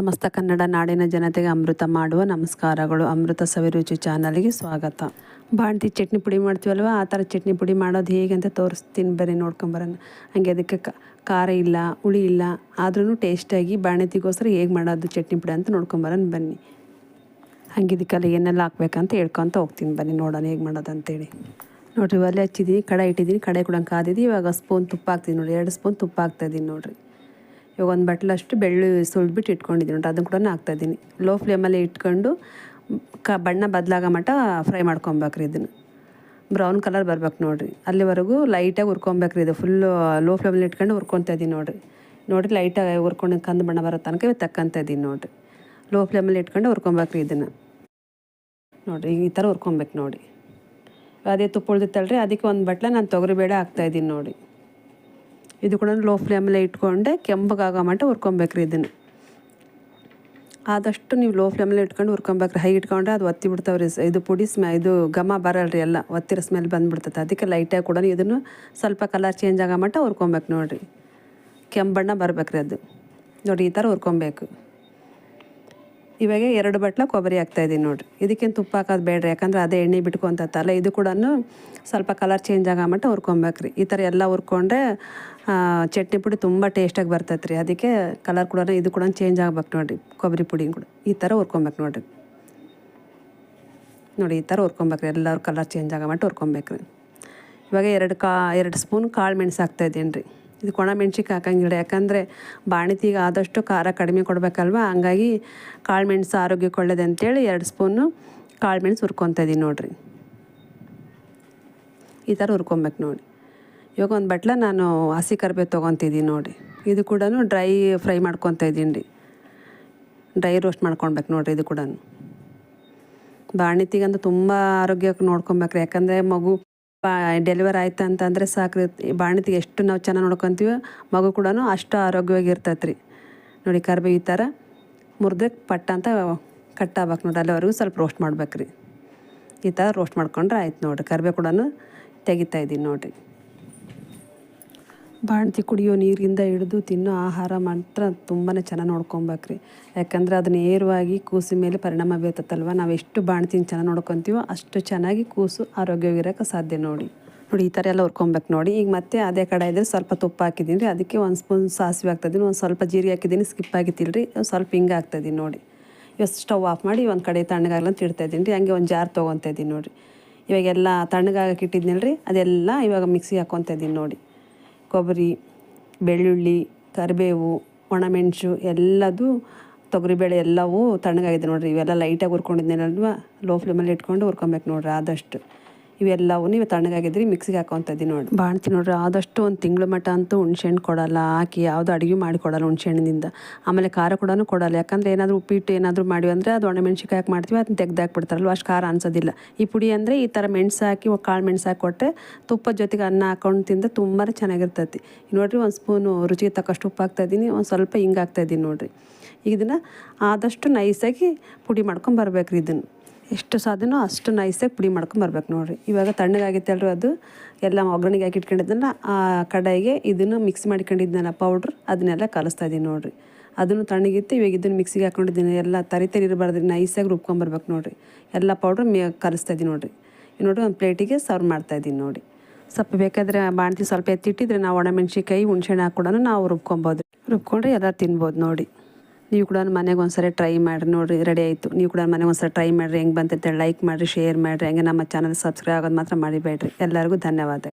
ಸಮಸ್ತ ಕನ್ನಡ ನಾಡಿನ ಜನತೆಗೆ ಅಮೃತ ಮಾಡುವ ನಮಸ್ಕಾರಗಳು. ಅಮೃತ ಸವಿರುಚಿ ಚಾನಲ್ಗೆ ಸ್ವಾಗತ. ಬಾಣತಿ ಚಟ್ನಿ ಪುಡಿ ಮಾಡ್ತೀವಲ್ವ, ಆ ಥರ ಚಟ್ನಿ ಪುಡಿ ಮಾಡೋದು ಹೇಗೆ ಅಂತ ತೋರಿಸ್ತೀನಿ, ಬರೀ ನೋಡ್ಕೊಂಬರೋಣ. ಹಾಗೆ ಅದಕ್ಕೆ ಖಾರ ಇಲ್ಲ, ಹುಳಿ ಇಲ್ಲ, ಆದ್ರೂ ಟೇಸ್ಟಾಗಿ ಬಾಣತಿಗೋಸ್ಕರ ಹೇಗೆ ಮಾಡೋದು ಚಟ್ನಿ ಪುಡಿ ಅಂತ ನೋಡ್ಕೊಂಬರೋಣ ಬನ್ನಿ. ಹಾಗೆ ಇದಕ್ಕೆಲ್ಲ ಏನೆಲ್ಲ ಹಾಕ್ಬೇಕಂತ ಹೇಳ್ಕೊತ ಹೋಗ್ತೀನಿ ಬನ್ನಿ, ನೋಡೋಣ ಹೇಗೆ ಮಾಡೋದು ಅಂತೇಳಿ. ನೋಡಿರಿ, ಒಲೆ ಹಚ್ಚಿದ್ದೀನಿ, ಕಡೆ ಇಟ್ಟಿದ್ದೀನಿ, ಕಡೆ ಕೂಡ ಕಾದಿದ್ದೀನಿ. ಇವಾಗ ಸ್ಪೂನ್ ತುಪ್ಪ ಹಾಕ್ತೀನಿ ನೋಡಿ, 2 ಸ್ಪೂನ್ ತುಪ್ಪ ಹಾಕ್ತಾಯಿದ್ದೀನಿ ನೋಡಿರಿ. ಇವಾಗ ಒಂದು ಬಟ್ಲಷ್ಟು ಬೆಳ್ಳುಳ್ಳಿ ಸುಲಿದ್ಬಿಟ್ಟು ಇಟ್ಕೊಂಡಿದ್ದೀನಿ ನೋಡಿ, ಅದನ್ನು ಕೂಡ ಹಾಕ್ತಾಯಿದ್ದೀನಿ. ಲೋ ಫ್ಲೇಮಲ್ಲಿ ಇಟ್ಕೊಂಡು ಬಣ್ಣ ಬದಲಾಗೋ ಮಟ್ಟ ಫ್ರೈ ಮಾಡ್ಕೊಬೇಕ್ರಿ. ಇದನ್ನು ಬ್ರೌನ್ ಕಲರ್ ಬರ್ಬೇಕು ನೋಡಿರಿ, ಅಲ್ಲಿವರೆಗೂ ಲೈಟಾಗಿ ಹುರ್ಕೊಬೇಕ್ರಿ. ಇದು ಫುಲ್ಲು ಲೋ ಫ್ಲೇಮಲ್ಲಿ ಇಟ್ಕೊಂಡು ಹುರ್ಕೊತಾ ಇದ್ದೀನಿ ನೋಡಿರಿ ಲೈಟಾಗಿ ಹುರ್ಕೊಂಡು ಕಂದು ಬಣ್ಣ ಬರೋ ತನಕ ತಕ್ಕಂತ ಇದ್ದೀನಿ ನೋಡಿರಿ. ಲೋ ಫ್ಲೇಮಲ್ಲಿ ಇಟ್ಕೊಂಡು ಹುರ್ಕೊಬೇಕ್ರಿ ಇದನ್ನು ನೋಡಿರಿ. ಈ ಥರ ಹುರ್ಕೊಬೇಕು ನೋಡಿ. ಅದೇ ತುಪ್ಪ ಉಳ್ದಿತ್ತಲ್ರಿ, ಅದಕ್ಕೆ ಒಂದು ಬಟ್ಲ ನಾನು ತೊಗರಿಬೇಳೆ ಹಾಕ್ತಾಯಿದ್ದೀನಿ ನೋಡಿ. ಇದು ಕೂಡ ಲೋ ಫ್ಲೇಮಲ್ಲೇ ಇಟ್ಕೊಂಡೆ ಕೆಂಪಗಾಗೋ ಮಟ್ಟ ಹುರ್ಕೊಬೇಕ್ರಿ. ಇದನ್ನು ಆದಷ್ಟು ನೀವು ಲೋ ಫ್ಲೇಮಲ್ಲಿ ಇಟ್ಕೊಂಡು ಹುರ್ಕೊಬೇಕ್ರಿ. ಹೈ ಇಟ್ಕೊಂಡ್ರೆ ಅದು ಒತ್ತಿ ಬಿಡ್ತಾವ್ರಿ. ಇದು ಪುಡಿ ಇದು ಘಮ ಬರಲ್ರಿ, ಎಲ್ಲ ಒತ್ತಿರೋ ಸ್ಮೆಲ್ ಬಂದುಬಿಡ್ತದೆ. ಅದಕ್ಕೆ ಲೈಟಾಗಿ ಕೂಡ ಇದನ್ನು ಸ್ವಲ್ಪ ಕಲರ್ ಚೇಂಜ್ ಆಗೋ ಮಟ್ಟ ಹುರ್ಕೊಬೇಕು ನೋಡಿರಿ. ಕೆಂಪು ಬಣ್ಣ ಬರ್ಬೇಕ್ರಿ ಅದು ನೋಡಿ, ಈ ಥರ ಹುರ್ಕೊಬೇಕು. ಇವಾಗ 2 ಬಟ್ಲ ಕೊಬ್ಬರಿ ಹಾಕ್ತಾಯಿದ್ದೀನಿ ನೋಡಿರಿ. ಇದಕ್ಕೇನು ತುಪ್ಪ ಹಾಕೋದು ಬೇಡ್ರಿ, ಯಾಕಂದ್ರೆ ಅದೇ ಎಣ್ಣೆ ಬಿಟ್ಕೊತಲ್ಲ. ಇದು ಕೂಡ ಸ್ವಲ್ಪ ಕಲರ್ ಚೇಂಜ್ ಆಗೋ ಮಟ್ಟ ಹುರ್ಕೊಬೇಕ್ರಿ. ಈ ಥರ ಎಲ್ಲ ಹುರ್ಕೊಂಡ್ರೆ ಚಟ್ನಿ ಪುಡಿ ತುಂಬ ಟೇಸ್ಟಾಗಿ ಬರ್ತೈತೆ ರೀ. ಅದಕ್ಕೆ ಕಲರ್ ಕೂಡ ಇದು ಕೂಡ ಚೇಂಜ್ ಆಗ್ಬೇಕು ನೋಡಿರಿ. ಕೊಬ್ಬರಿ ಪುಡಿ ಕೂಡ ಈ ಥರ ಹುರ್ಕೊಬೇಕು ನೋಡಿರಿ. ನೋಡಿ, ಈ ಥರ ಹುರ್ಕೊಬೇಕ್ರಿ. ಎಲ್ಲರೂ ಕಲರ್ ಚೇಂಜ್ ಆಗೋ ಮಟ್ಟ ಹುರ್ಕೊಬೇಕ್ರಿ. ಇವಾಗ 2 ಸ್ಪೂನ್ ಕಾಳು ಮೆಣಸು ಹಾಕ್ತಾಯಿದ್ದೀನಿ ರೀ. ಇದು ಒಣ ಮೆಣ್ಸಿಗೆ ಹಾಕಂಗಿಲ್ಲ, ಯಾಕಂದರೆ ಬಾಣತಿಗೆ ಆದಷ್ಟು ಖಾರ ಕಡಿಮೆ ಕೊಡಬೇಕಲ್ವ. ಹಂಗಾಗಿ ಕಾಳು ಮೆಣಸು ಆರೋಗ್ಯಕ್ಕೆ ಒಳ್ಳೇದು ಅಂತೇಳಿ 2 ಸ್ಪೂನು ಕಾಳು ಮೆಣಸು ಹುರ್ಕೊತಾ ಇದ್ದೀನಿ ನೋಡಿರಿ. ಈ ಥರ ಹುರ್ಕೊಬೇಕು ನೋಡಿ. ಇವಾಗ ಒಂದು ಬಟ್ಲ ನಾನು ಹಸಿ ಕರಿಬೇವು ತೊಗೊತಿದ್ದೀನಿ ನೋಡಿ. ಇದು ಕೂಡ ಡ್ರೈ ಫ್ರೈ ಮಾಡ್ಕೊತಾ ಇದ್ದೀನಿ ರೀ. ಡ್ರೈ ರೋಸ್ಟ್ ಮಾಡ್ಕೊಳ್ಬೇಕು ನೋಡಿರಿ. ಇದು ಕೂಡ ಬಾಣತಿಗಂತೂ ತುಂಬ ಆರೋಗ್ಯಕ್ಕೆ ನೋಡ್ಕೊಬೇಕ್ರಿ. ಯಾಕಂದರೆ ಮಗು ಡೆಲಿವರ್ ಆಯ್ತು ಅಂತಂದರೆ ಸಾಕ್ರಿ, ಬಾಣತಿಗೆ ಎಷ್ಟು ನಾವು ಚೆನ್ನಾಗಿ ನೋಡ್ಕೊತೀವೋ ಮಗು ಕೂಡ ಅಷ್ಟು ಆರೋಗ್ಯವಾಗಿರ್ತೈತೆ ರೀ. ನೋಡಿ, ಕರಿಬೇವು ಈ ಥರ ಮುರಿದ್ರೆ ಪಟ್ಟ ಅಂತ ಕಟ್ ಆಗ್ಬೇಕು ನೋಡಿ, ಅಲ್ಲಿವರೆಗೂ ಸ್ವಲ್ಪ ರೋಸ್ಟ್ ಮಾಡ್ಬೇಕ್ರಿ. ಈ ಥರ ರೋಸ್ಟ್ ಮಾಡ್ಕೊಂಡ್ರೆ ಆಯ್ತು ನೋಡಿರಿ. ಕರಿಬೇವು ಕೂಡ ತೆಗಿತಾ ಇದ್ದೀನಿ ನೋಡಿರಿ. ಬಾಣತಿ ಕುಡಿಯೋ ನೀರಿಂದ ಹಿಡಿದು ತಿನ್ನೋ ಆಹಾರ ಮಾತ್ರ ತುಂಬಾ ಚೆನ್ನಾಗಿ ನೋಡ್ಕೊಬೇಕ್ರಿ. ಯಾಕಂದರೆ ಅದು ನೇರವಾಗಿ ಕೂಸಿನ ಮೇಲೆ ಪರಿಣಾಮ ಬೀರ್ತೈತಲ್ವ. ನಾವು ಎಷ್ಟು ಬಾಣತಿನ ಚೆನ್ನಾಗಿ ನೋಡ್ಕೊತೀವೋ ಅಷ್ಟು ಚೆನ್ನಾಗಿ ಕೂಸು ಆರೋಗ್ಯವಾಗಿರೋಕ್ಕೆ ಸಾಧ್ಯ ನೋಡಿ. ಈ ಥರ ಎಲ್ಲ ಹುರ್ಕೊಬೇಕು ನೋಡಿ. ಈಗ ಮತ್ತೆ ಅದೇ ಕಡೆ ಇದ್ದರೆ ಸ್ವಲ್ಪ ತುಪ್ಪ ಹಾಕಿದ್ದೀನಿ ರೀ. ಅದಕ್ಕೆ 1 ಸ್ಪೂನ್ ಸಾಸಿವೆ ಹಾಕ್ತಾಯಿದ್ದೀನಿ, ಒಂದು ಸ್ವಲ್ಪ ಜೀರಿಗೆ ಹಾಕಿದ್ದೀನಿ, ಸ್ಕಿಪ್ ಆಗಿತ್ತಿಲ್ಲ ರೀ. ಸ್ವಲ್ಪ ಹಿಂಗೆ ಹಾಕ್ತಾಯಿದ್ದೀನಿ ನೋಡಿ. ಇವಾಗ ಸ್ಟವ್ ಆಫ್ ಮಾಡಿ ಒಂದು ಕಡೆ ತಣ್ಣಗಾಗಲ್ಲ ಅಂತ ಇಡ್ತಾಯಿದ್ದೀನಿ ರೀ. ಹಂಗೆ ಒಂದು ಜಾರ್ ತೊಗೊತಾ ಇದ್ದೀನಿ ನೋಡಿರಿ. ಇವಾಗೆಲ್ಲ ತಣ್ಣಗಾಗಕ್ಕೆ ಇಟ್ಟಿದ್ನಿಲ್ಲ ರೀ, ಅದೆಲ್ಲ ಇವಾಗ ಮಿಕ್ಸಿಗೆ ಹಾಕ್ಕೊತಾ ಇದ್ದೀನಿ ನೋಡಿ. ಕೊಬ್ಬರಿ, ಬೆಳ್ಳುಳ್ಳಿ, ಕರಿಬೇವು, ಒಣಮೆಣಸು ಎಲ್ಲದು, ತೊಗರಿಬೇಳೆ ಎಲ್ಲವೂ ತಣ್ಣಗಾಗಿದೆ ನೋಡಿರಿ. ಇವೆಲ್ಲ ಲೈಟಾಗಿ ಹುರ್ಕೊಂಡಿದ್ದೀನಲ್ವ, ಲೋ ಫ್ಲೇಮಲ್ಲಿ ಇಟ್ಕೊಂಡು ಹುರ್ಕೊಬೇಕು ನೋಡಿರಿ. ಆದಷ್ಟು ಇವೆಲ್ಲವೂ ನೀವು ತಣ್ಣಗಾಗಿದ್ರಿ ಮಿಕ್ಸಿಗೆ ಹಾಕ್ಕೊತಾ ಇದ್ದೀನಿ ನೋಡಿ. ಬಾಣ್ತಿ ನೋಡಿರಿ, ಆದಷ್ಟು 1 ತಿಂಗಳು ಮಟ್ಟ ಅಂತೂ ಹುಣ್ಸೆಹಣ್ಣು ಕೊಡಲ್ಲ, ಹಾಕಿ ಯಾವುದು ಅಡುಗೆ ಮಾಡಿ ಕೊಡಲ್ಲ ಹುಣ್ಸೆಹಣ್ಣಿನಿಂದ. ಆಮೇಲೆ ಖಾರ ಕೂಡ ಕೊಡಲ್ಲ. ಯಾಕಂದರೆ ಏನಾದರೂ ಉಪ್ಪಿಟ್ಟು ಏನಾದರೂ ಮಾಡಿವಿ ಅಂದರೆ ಅದು ಒಣಮೆಣ್ಸಿಕಾಯಿ ಹಾಕಿ ಮಾಡ್ತೀವಿ, ಅದನ್ನ ತೆಗ್ದಾಕ್ಬಿಡ್ತಾರಲ್ವ, ಅಷ್ಟು ಖಾರ ಅನ್ಸೋದಿಲ್ಲ. ಈ ಪುಡಿ ಅಂದರೆ ಈ ಥರ ಮೆಣಸು ಹಾಕಿ ಕಾಳು ಮೆಣಸು ಹಾಕಿ ಕೊಟ್ಟರೆ ತುಪ್ಪದ ಜೊತೆಗೆ ಅನ್ನ ಹಾಕೊಂಡು ತಿಂದರೆ ತುಂಬಾ ಚೆನ್ನಾಗಿರ್ತೈತಿ. ನೋಡಿರಿ, 1 ಸ್ಪೂನು ರುಚಿಗೆ ತಕ್ಕಷ್ಟು ಉಪ್ಪು ಹಾಕ್ತಾಯಿದ್ದೀನಿ, ಒಂದು ಸ್ವಲ್ಪ ಹಿಂಗೆ ಹಾಕ್ತಾಯಿದ್ದೀನಿ ನೋಡಿರಿ. ಈಗ ಇದನ್ನು ಆದಷ್ಟು ನೈಸಾಗಿ ಪುಡಿ ಮಾಡ್ಕೊಂಬರ್ಬೇಕು ರೀ. ಇದನ್ನು ಎಷ್ಟು ಸಾಧ್ಯನೋ ಅಷ್ಟು ನೈಸಾಗಿ ಪುಡಿ ಮಾಡ್ಕೊಂಬರ್ಬೇಕು ನೋಡಿರಿ. ಇವಾಗ ತಣ್ಣಗಾಗಿತ್ತಲ್ರಿ, ಅದು ಎಲ್ಲ ಒಗ್ಗರಣೆಗೆ ಹಾಕಿ ಇಟ್ಕೊಂಡಿದ್ದಲ್ಲ ಆ ಕಡಾಯಿಗೆ ಇದನ್ನು ಮಿಕ್ಸ್ ಮಾಡ್ಕೊಂಡಿದ್ದೆನಲ್ಲ ಪೌಡ್ರ್, ಅದನ್ನೆಲ್ಲ ಕಲಿಸ್ತಾ ಇದ್ದೀನಿ ನೋಡಿರಿ. ಅದನ್ನು ತಣ್ಣಗಿತ್ತು. ಇವಾಗ ಇದನ್ನು ಮಿಕ್ಸಿಗೆ ಹಾಕ್ಕೊಂಡಿದ್ದೀನಿ. ಎಲ್ಲ ತರಿ ಇರಬಾರ್ದು, ನೈಸಾಗಿ ರುಬ್ಕೊಂಬರ್ಬೇಕು ನೋಡಿರಿ. ಎಲ್ಲ ಪೌಡ್ರ್ ಕಲಿಸ್ತಾ ಇದ್ದೀನಿ ನೋಡಿರಿ. ನೋಡಿರಿ, ಒಂದು ಪ್ಲೇಟಿಗೆ ಸರ್ವ್ ಮಾಡ್ತಾಯಿದ್ದೀನಿ ನೋಡಿ. ಸ್ವಲ್ಪ ಬೇಕಾದರೆ ಬಾಣ್ತಿ ಸ್ವಲ್ಪ ಎತ್ತಿಟ್ಟಿದ್ರೆ ನಾವು ಒಣಮೆಣ್ಸಿಕಾಯಿ ಹುಣ್ಸೆಹಣ್ಣು ಹಾಕ್ಕೊಡೋಣ, ನಾವು ರುಬ್ಕೊಬೋದು. ರುಬ್ಕೊಂಡ್ರೆ ಎಲ್ಲ ತಿನ್ಬೋದು ನೋಡಿ. ನೀವು ಕೂಡ ಮನೆಗೆ ಒಂದ್ಸರಿ ಟ್ರೈ ಮಾಡಿರಿ ನೋಡಿರಿ. ರೆಡಿ ಆಯಿತು. ನೀವು ಕೂಡ ಮನೆಗೆ ಒಂದ್ಸರಿ ಟ್ರೈ ಮಾಡಿರಿ. ಹೆಂಗೆ ಬಂತಂತೇಳಿ ಲೈಕ್ ಮಾಡಿರಿ, ಶೇರ್ ಮಾಡಿರಿ. ಹಂಗೆ ನಮ್ಮ ಚಾನಲ್ ಸಬ್ಸ್ಕ್ರೈಬ್ ಆಗೋದು ಮಾತ್ರ ಮರಿಬೇಡ್ರಿ. ಎಲ್ಲರಿಗೂ ಧನ್ಯವಾದ.